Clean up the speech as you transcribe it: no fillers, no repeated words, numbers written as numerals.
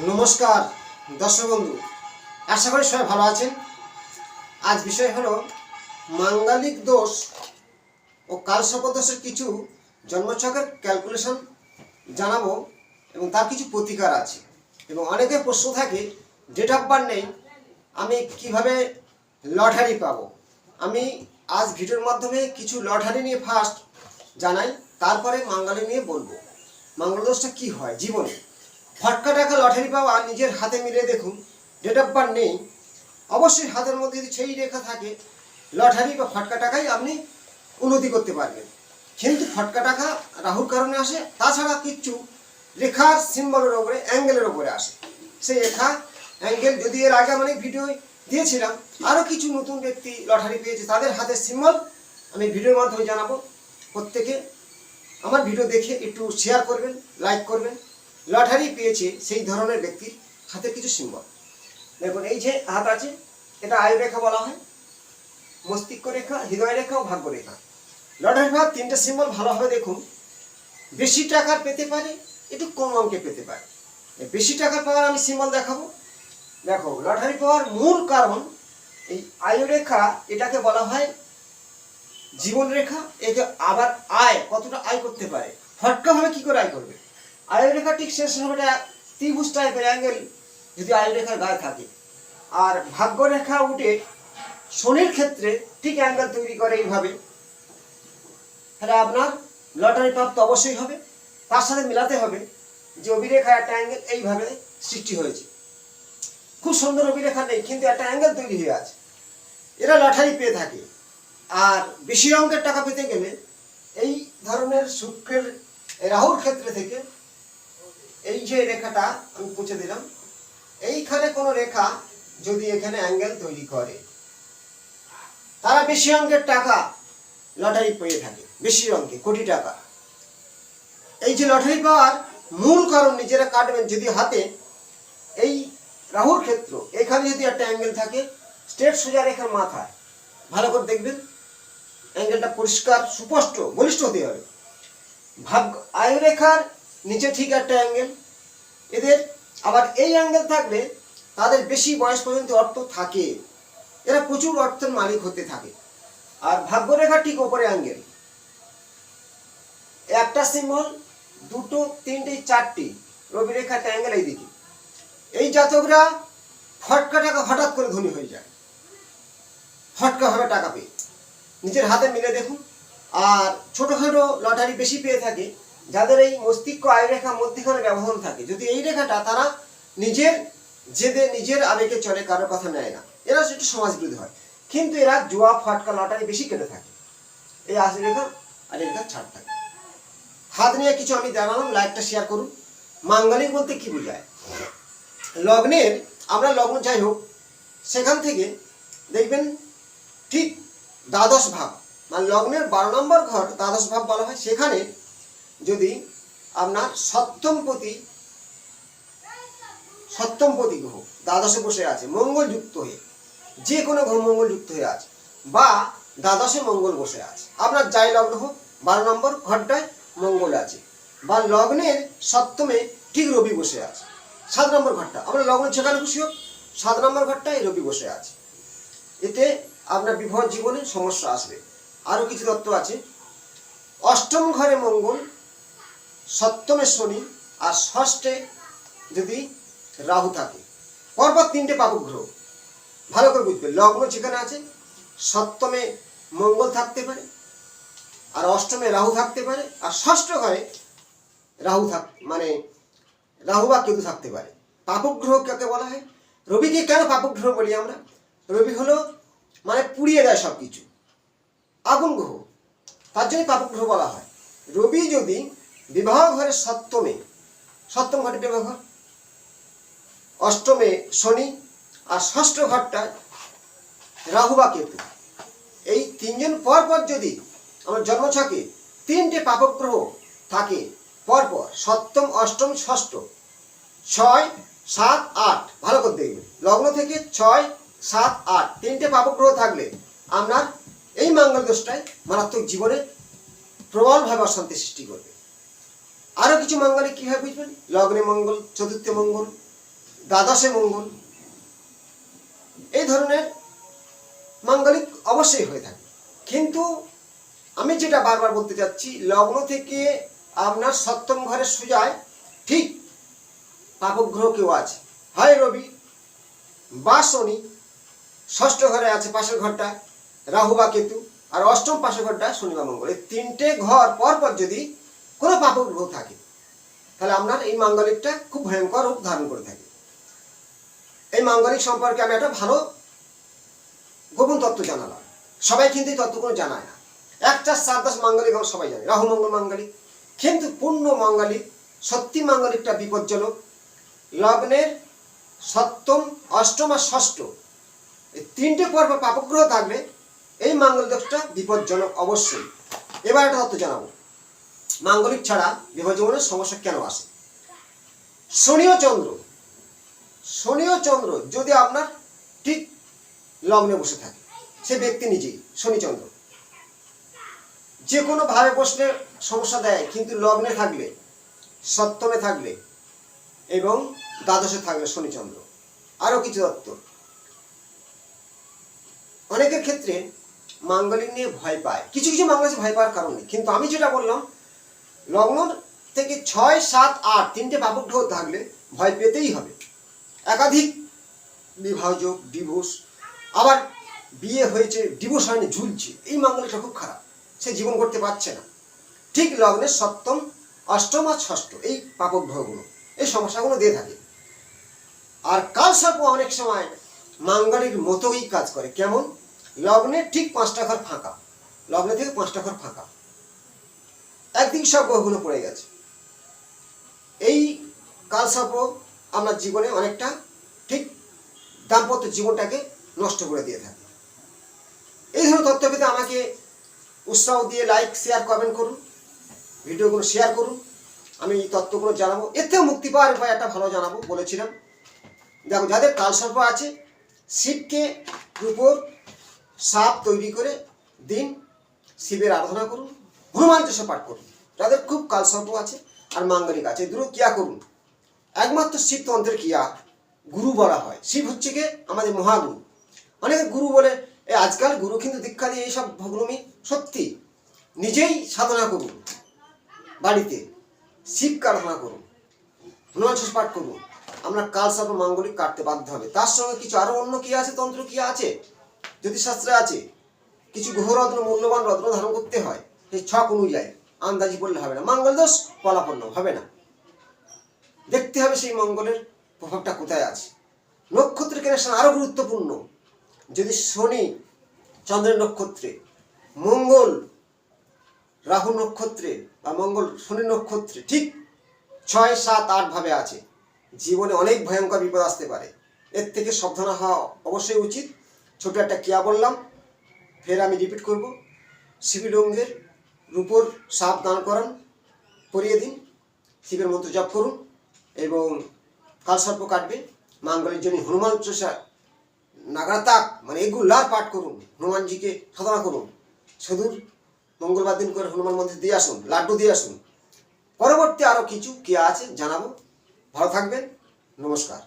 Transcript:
নমস্কার দর্শক বন্ধু, আশা করি সবাই ভালো আছেন। আজ বিষয় হলো মাঙ্গলিক দোষ ও কালসর্প দোষের কিছু জন্মছকের ক্যালকুলেশন জানাবো এবং তার কিছু প্রতিকার আছে। এবং অনেকের প্রশ্ন থাকে, ডেট অফ বার্থ নেই, আমি কিভাবে লটারি পাবো। আমি আজ ভিডিওর মাধ্যমে কিছু লটারি নিয়ে ফার্স্ট জানাই, তারপরে মাঙ্গলিক নিয়ে বলবো মাঙ্গল দোষটা কী হয় জীবনে। ফটকা টাকা লটারি পাওয়া নিজের হাতে মিলে দেখুন, ডেট অফ বার্থ নেই, অবশ্যই হাতের মধ্যে যদি সেই রেখা থাকে লটারি বা ফটকা টাকাই আপনি উন্নতি করতে পারবেন। কিন্তু ফটকা টাকা রাহুর কারণে আসে, তাছাড়া কিচ্ছু রেখার সিম্বলের ওপরে অ্যাঙ্গেলের ওপরে আসে। সেই রেখা অ্যাঙ্গেল যদি এর আগে অনেক ভিডিও দিয়েছিলাম, আরও কিছু নতুন ব্যক্তি লটারি পেয়েছে, তাদের হাতের সিম্বল আমি ভিডিওর মাধ্যমে জানাবো। প্রত্যেকে আমার ভিডিও দেখে একটু শেয়ার করবেন, লাইক করবেন। লটারি পেয়েছে সেই ধরনের ব্যক্তির হাতে কিছু সিম্বল দেখুন। এই যে হাত আছে, এটা আয়ু রেখা বলা হয়, মস্তিষ্ক রেখা, হৃদয় রেখা ও ভাগ্য রেখা। লটারি পাওয়ার তিনটা সিম্বল ভালোভাবে দেখুন। বেশি টাকার পেতে পারে, একটু কম অঙ্কে পেতে পারে। বেশি টাকা পাওয়ার আমি সিম্বল দেখাবো। দেখো, লটারি পাওয়ার মূল কারণ এই আয়ু রেখা, এটাকে বলা হয় জীবন রেখা। একে আবার আয়, কতটা আয় করতে পারে, ফটকা ভাবে কি করে আয় করবে। আয়ু রেখা ঠিক শেষ হবে ত্রিভুজ টাইপের অ্যাঙ্গেল যদি আয়ু রেখার গায়ে থাকে। আর ভাগ্য রেখা উঠে শনির ক্ষেত্রে ঠিক অ্যাঙ্গেল তৈরি করে এইভাবে। তাহলে আপনার লটারি প্রাপ্ত অবশ্যই হবে। তার সাথে মেলাতে হবে যে অভিরেখা একটা অ্যাঙ্গেল এইভাবে সৃষ্টি হয়েছে। খুব সুন্দর অভিরেখা নেই, কিন্তু একটা অ্যাঙ্গেল তৈরি হয়ে আছে, এরা লটারি পেয়ে থাকে। আর বেশি অঙ্কের টাকা পেতে গেলে এই ধরনের শুক্রের রাহুর ক্ষেত্রে থেকে এই যে রেখাটা আমি মুছে দিলাম, এইখানে কোনো রেখা যদি এখানে অ্যাঙ্গেল তৈরি করে, তারা বেশি অঙ্কের টাকা লটারি পেয়ে থাকে, বেশি অঙ্কে কোটি টাকা। এই যে লটারি পাওয়ার মূল কারণ নিজেরা কাটবেন। যদি হাতে এই রাহুর ক্ষেত্র এখানে যদি একটা অ্যাঙ্গেল থাকে, স্ট্রেট সোজা রেখার মাথায় ভালো করে দেখবেন, অ্যাঙ্গেলটা পরিষ্কার সুস্পষ্ট বলিষ্ঠ হতে হবে। ভাগ্য আয়ু রেখার নিচে ঠিক একটা অ্যাঙ্গেল এদের। আবার এই অ্যাঙ্গেল থাকলে তাদের বেশি বয়স পর্যন্ত অর্থ থাকে, এরা প্রচুর অর্থের মালিক হতে থাকে। আর ভাগ্যরেখা ঠিক ওপরে অ্যাঙ্গেল, একটা সিম্বল, দুটো, তিনটে, চারটি রবি রেখা একটা অ্যাঙ্গেল এইদিকে। এই জাতকরা ফটকা টাকা হঠাৎ করে ধনী হয়ে যায়, ফটকা ভাবে টাকা পেয়ে। নিজের হাতে মিলে দেখুন। আর ছোটোখাটো লটারি বেশি পেয়ে থাকে যাদের এই মস্তিষ্ক আয়ু রেখা মধ্যখানে ব্যবধান থাকে। যদি এই রেখাটা, তারা নিজের জেদে নিজের আবেগে চলে, কারোর কথা নেয় না, এরা একটু সমাজ বিরোধী হয়। কিন্তু এরা জুয়া ফটকা লটারি বেশি কেটে থাকে। এই আশি রেখা আর রেখা ছাড় থাকে। হাত নিয়ে কিছু আমি জানালাম, লাইকটা শেয়ার করুন। মাঙ্গলিক বলতে কি বোঝায়? লগ্নের, আমরা লগ্ন যাই হোক, সেখান থেকে দেখবেন ঠিক দ্বাদশ ভাব, মানে লগ্নের 12 নম্বর ঘর দ্বাদশ ভাব বলা হয়। সেখানে যদি আপনার সপ্তমপতি গ্রহ দ্বাদশে বসে আছে, মঙ্গল যুক্ত হয়ে, যে কোনো গ্রহ মঙ্গল যুক্ত হয়ে আছে, বা দ্বাদশে মঙ্গল বসে আছে, আপনার যাই লগ্ন হোক 12 নম্বর ঘরটায় মঙ্গল আছে, বা লগ্নের সপ্তমে ঠিক রবি বসে আছে, 7 নম্বর ঘরটা, আমরা লগ্ন যেখানে খুশি হোক 7 নম্বর ঘরটায় রবি বসে আছে, এতে আপনার বিবাহ জীবনে সমস্যা আসবে। আরও কিছু তত্ত্ব আছে। অষ্টম ঘরে মঙ্গল, সপ্তমে শনি, আর ষষ্ঠে যদি রাহু থাকে, পরপর 3টে পাপক গ্রহ। ভালো করে বুঝবে, লগ্ন যেখানে আছে সপ্তমে মঙ্গল থাকতে পারে, আর অষ্টমে রাহু থাকতে পারে, আর ষষ্ঠ ঘরে রাহু মানে রাহু বা কেতু থাকতে পারে। পাপক গ্রহ কাকে বলা হয়? রবিকে কেন পাপক গ্রহ বলি আমরা? রবি হলো মানে পুড়িয়ে দেয় সব কিছু, আগুন গ্রহ, তার জন্য পাপক গ্রহ বলা হয়। রবি যদি বিবাহ ঘরের সপ্তম ঘরে বিবাহ ঘর, অষ্টমে শনি, আর ষষ্ঠ ঘরটায় রাহু বা কেতু, এই তিনজন পরপর যদি আমার জন্মছকে 3টে পাপক গ্রহ থাকে পরপর, সপ্তম, অষ্টম, ষষ্ঠ, 6, 7, 8, ভালো করে দেখবেন, লগ্ন থেকে 6, 7, 8 3টে পাপক গ্রহ থাকলে আপনার এই মঙ্গল দোষটায় মারাত্মক জীবনে প্রবলভাবে অশান্তি সৃষ্টি করবে। আরও কিছু মঙ্গলে কীভাবে বুঝবেন? লগ্নে মঙ্গল, চতুর্থে মঙ্গল, দ্বাদশে মঙ্গল, এই ধরনের মাঙ্গলিক অবশ্যই হয়ে থাকে। কিন্তু আমি যেটা বারবার বলতে চাচ্ছি, লগ্ন থেকে আপনার সপ্তম ঘরে সোজায় ঠিক পাপগ্রহ কেউ আছে, হয় রবি বা শনি, ষষ্ঠ ঘরে আছে পাশের ঘরটা রাহু বা কেতু, আর অষ্টম পাশের ঘরটা শনি বা মঙ্গল। এই তিনটে ঘর পরপর যদি কোনো পাপগ্রহ থাকে তাহলে আপনার এই মাঙ্গলিকটা খুব ভয়ঙ্কর রূপ ধারণ করে থাকে। এই মাঙ্গলিক সম্পর্কে আমি একটা ভালো গোপন তত্ত্ব জানালাম। সবাই কিন্তু এই তত্ত্বগুলো জানায় না। একটা 7-10 মাঙ্গলিক আমরা সবাই জানি, রাহু মঙ্গল মাঙ্গলিক, কিন্তু পূর্ণ মাঙ্গলিক, সত্যি মাঙ্গলিকটা বিপজ্জনক। লগ্নের সপ্তম, অষ্টম আর ষষ্ঠ এই তিনটে পর্ব পাপগ্রহ থাকবে, এই মাঙ্গলিক দোষটা বিপজ্জনক অবশ্যই। এবার একটা তত্ত্ব জানাবো, মাঙ্গলিক ছাড়া বিবাহ জীবনের সমস্যা কেন আসে। শনি ও চন্দ্র যদি আপনার ঠিক লগ্নে বসে থাকে, সে ব্যক্তি নিজেই শনি চন্দ্র যে কোনো ভাবে বসলে সমস্যা দেয়, কিন্তু লগ্নে থাকলে, সপ্তমে থাকলে এবং দ্বাদশে থাকলে শনি চন্দ্র। আরও কিছু তত্ত্ব, অনেকের ক্ষেত্রে মাঙ্গলিক নিয়ে ভয় পায়, কিছু কিছু মাঙ্গলিক ভয় পাওয়ার কারণ নেই, কিন্তু আমি যেটা বললাম, লগ্ন থেকে 6, 7, 8 তিনটে পাপগ্রহ থাকলে ভয় পেতেই হবে। একাধিক বিবাহযোগ, ডিভোর্স, আবার বিয়ে হয়েছে ডিভোর্স হয়নি, ঝুলছে, এই মাঙ্গলিকটা খুব খারাপ, সে জীবন করতে পারছে না। ঠিক লগ্নের সপ্তম, অষ্টম আর ষষ্ঠ এই পাপগ্রহগুলো এই সমস্যাগুলো দিয়ে থাকে। আর কালসর্প অনেক সময় মাঙ্গলিক মতোই কাজ করে। কেমন? লগ্নে ঠিক 5টা ঘর ফাঁকা, লগ্নে থেকে 5টা ঘর ফাঁকা, একদিক সব গ্রহগুলো পড়ে গেছে। এই কালসর্প আপনার জীবনে অনেকটা ঠিক দাম্পত্য জীবনটাকে নষ্ট করে দিয়ে থাকে। এই ধরনের তথ্য পেতে আমাকে উৎসাহ দিয়ে লাইক, শেয়ার, কমেন্ট করুন, ভিডিওগুলো শেয়ার করুন, আমি এই তথ্যগুলো জানাবো। এর থেকে মুক্তি পাওয়ার উপায় একটা ভালো জানাবো বলেছিলাম। দেখো, যাদের কালসর্প আছে, শিবকে রূপোর সাপ তৈরি করে দিন, শিবের আরাধনা করুন, হনুমান চালিসা পাঠ করুন। যাদের খুব কালসর্প আছে আর মাঙ্গলিক আছে, এই দুটো ক্রিয়া করুন। একমাত্র শিবতন্ত্রের ক্রিয়া গুরু বলা হয়। শিব হচ্ছে কি আমাদের মহাগুরু। অনেকে গুরু বলে, আজকাল গুরু কিন্তু দীক্ষা দিয়ে এইসব ভগ্নমি সত্যি। নিজেই সাধনা করুন, বাড়িতে শিবকে আরাধনা করুন, হনুমান চালিসা পাঠ করুন, আমরা কালসর্প মাঙ্গলিক কাটতে বাধ্য হবে। তার সঙ্গে কিছু আরো অন্য কি আছে, তন্ত্র কি আছে, জ্যোতিষশাস্ত্রে আছে, কিছু গ্রহরত্ন, মূল্যবান রত্ন ধারণ করতে হয়, সেই ছক অনুযায়ী আন্দাজি বললে হবে না, মঙ্গল দোষ ফলাপন্ন হবে না। দেখতে হবে সেই মঙ্গলের প্রভাবটা কোথায় আছে। নক্ষত্রের কানেকশন আরো গুরুত্বপূর্ণ। যদি শনি চন্দ্রের নক্ষত্রে, মঙ্গল রাহু নক্ষত্রে বা মঙ্গল শনি নক্ষত্রে ঠিক 6, 7, 8 ভাবে আছে, জীবনে অনেক ভয়ঙ্কর বিপদ আসতে পারে। এর থেকে সাবধান হওয়া অবশ্যই উচিত। ছোট একটা ক্রিয়া বললাম, ফের আমি রিপিট করব। শিবলিঙ্গের রূপোর সাপ দান করান, করিয়ে দিন, শিবের মন্ত্র জপ করুন এবং কালসর্প কাটবে। মাঙ্গলের জন্য হনুমান চালিসা নাগাতাক মানে এগুলার পাঠ করুন, হনুমানজিকে সাধনা করুন, সুদূর মঙ্গলবার দিন করে হনুমান মন্দির দিয়ে আসুন, লাড্ডু দিয়ে আসুন। পরবর্তী আরও কিছু ক্রিয়া আছে জানাবো। ভালো থাকবেন, নমস্কার।